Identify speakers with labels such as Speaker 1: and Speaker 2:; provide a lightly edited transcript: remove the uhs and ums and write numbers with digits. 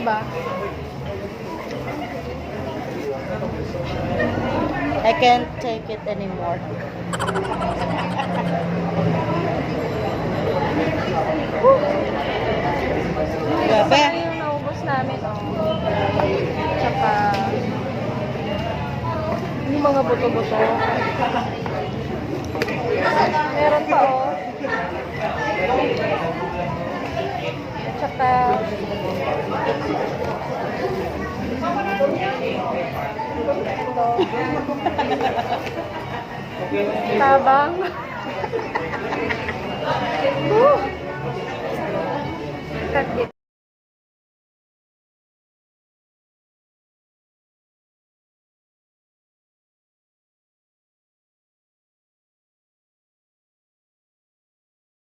Speaker 1: ba?
Speaker 2: I can't take it anymore. Grabe.
Speaker 1: Ito yung naubos namin, oh. Tsaka, yung mga buto-buto. Meron pa, oh. Tsaka, ito. Tabang. Kakit.